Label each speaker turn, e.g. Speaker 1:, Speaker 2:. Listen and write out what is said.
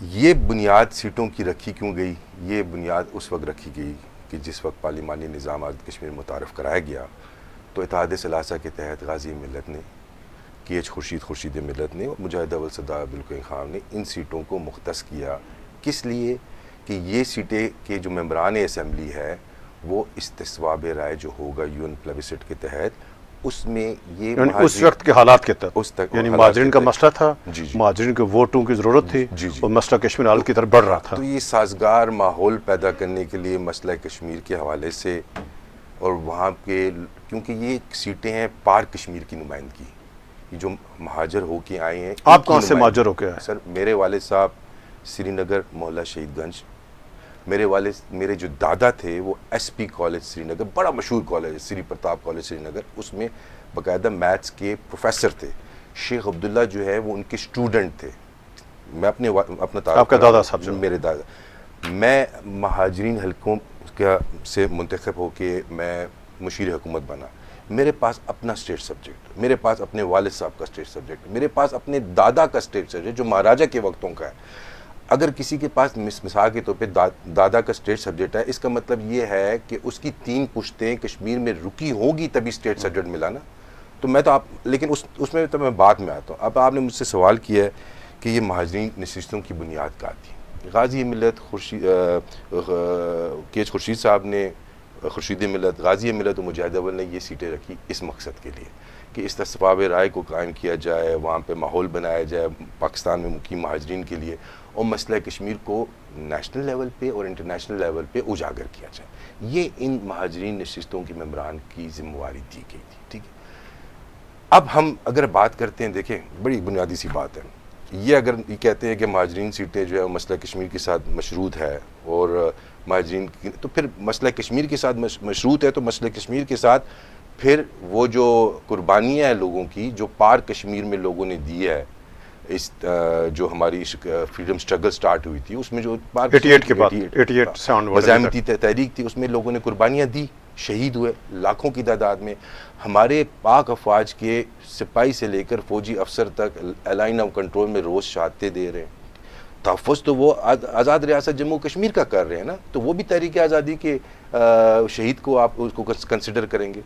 Speaker 1: یہ بنیاد سیٹوں کی رکھی کیوں گئی؟ یہ بنیاد اس وقت رکھی گئی کہ جس وقت پارلیمانی نظام آزاد کشمیر متعارف کرایا گیا تو اتحاد ثلاثہ کے تحت غازی ملت نے، خورشید ملت نے اور مجاہد اول سردار عبدالقیوم خان نے ان سیٹوں کو مختص کیا. کس لیے؟ کہ یہ سیٹیں کے جو ممبران اسمبلی ہے وہ استصواب رائے جو ہوگا یون پلیبسٹ کے تحت، اس میں یہ
Speaker 2: یعنی اس وقت کے حالات کے تحت، یعنی مہاجرین کا مسئلہ تھا،
Speaker 1: جی
Speaker 2: مہاجرین کے ووٹوں کی ضرورت تھی اور مسئلہ کشمیر حل کی طرف بڑھ رہا تھا.
Speaker 1: تو یہ سازگار ماحول پیدا کرنے کے لیے مسئلہ کشمیر کے حوالے سے اور وہاں کے، کیونکہ یہ سیٹیں ہیں پار کشمیر کی نمائندگی، یہ جو مہاجر ہو کے آئے ہیں.
Speaker 2: آپ کہاں سے مہاجر ہو کے آئے؟
Speaker 1: سر میرے والد صاحب سری نگر محلہ شہید گنج. میرے جو دادا تھے وہ ایس پی کالج سری نگر، بڑا مشہور کالج ہے سری پرتاپ کالج سری نگر، اس میں باقاعدہ میتھس کے پروفیسر تھے. شیخ عبداللہ جو ہے وہ ان کے اسٹوڈنٹ تھے. میں اپنا تعارف،
Speaker 2: آپ کا دادا صاحب جو
Speaker 1: میرے دادا، میں مہاجرین حلقوں سے منتخب ہو کے میں مشیر حکومت بنا. میرے پاس اپنا اسٹیٹ سبجیکٹ، میرے پاس اپنے والد صاحب کا اسٹیٹ سبجیکٹ، میرے پاس اپنے دادا کا اسٹیٹ سبجیکٹ جو مہاراجہ کے وقتوں کا ہے. اگر کسی کے پاس مثال کے طور پہ دادا کا اسٹیٹ سبجیکٹ ہے، اس کا مطلب یہ ہے کہ اس کی 3 پشتیں کشمیر میں رکی ہوگی تبھی اسٹیٹ سبجیکٹ ملا نا. تو میں تو لیکن اس میں تو میں بعد میں آتا ہوں. اب آپ نے مجھ سے سوال کیا ہے کہ یہ مہاجرین نشستوں کی بنیاد کیا تھی. غازی ملت خورشید صاحب نے، خورشید ملت، غازی ملت اور مجاہد اول نے یہ سیٹیں رکھی اس مقصد کے لیے کہ استصواب رائے کو قائم کیا جائے، وہاں پہ ماحول بنایا جائے پاکستان میں مقیم مہاجرین کے لیے، اور مسئلہ کشمیر کو نیشنل لیول پہ اور انٹرنیشنل لیول پہ اجاگر کیا جائے. یہ ان مہاجرین نشستوں کے ممبران کی ذمہ داری دی گئی تھی. ٹھیک ہے، اب ہم اگر بات کرتے ہیں، دیکھیں بڑی بنیادی سی بات ہے یہ، اگر یہ کہتے ہیں کہ مہاجرین سیٹیں جو ہے مسئلہ کشمیر کے ساتھ مشروط ہے اور مہاجرین کی، تو پھر مسئلہ کشمیر کے ساتھ مشروط ہے تو مسئلہ کشمیر کے ساتھ پھر وہ جو قربانیاں ہیں لوگوں کی جو پار کشمیر میں لوگوں نے دی ہے، اس جو ہماری فریڈم سٹرگل سٹارٹ ہوئی تھی اس میں جو
Speaker 2: 88 کے بعد 88
Speaker 1: مزاحمتی تحریک تھی، اس میں لوگوں نے قربانیاں دی، شہید ہوئے لاکھوں کی تعداد میں. ہمارے پاک افواج کے سپاہی سے لے کر فوجی افسر تک لائن آف کنٹرول میں روز شہادتیں دے رہے ہیں. تحفظ تو وہ آزاد ریاست جموں کشمیر کا کر رہے ہیں نا، تو وہ بھی تحریک آزادی کے شہید کو آپ اس کو کنسیڈر کریں گے.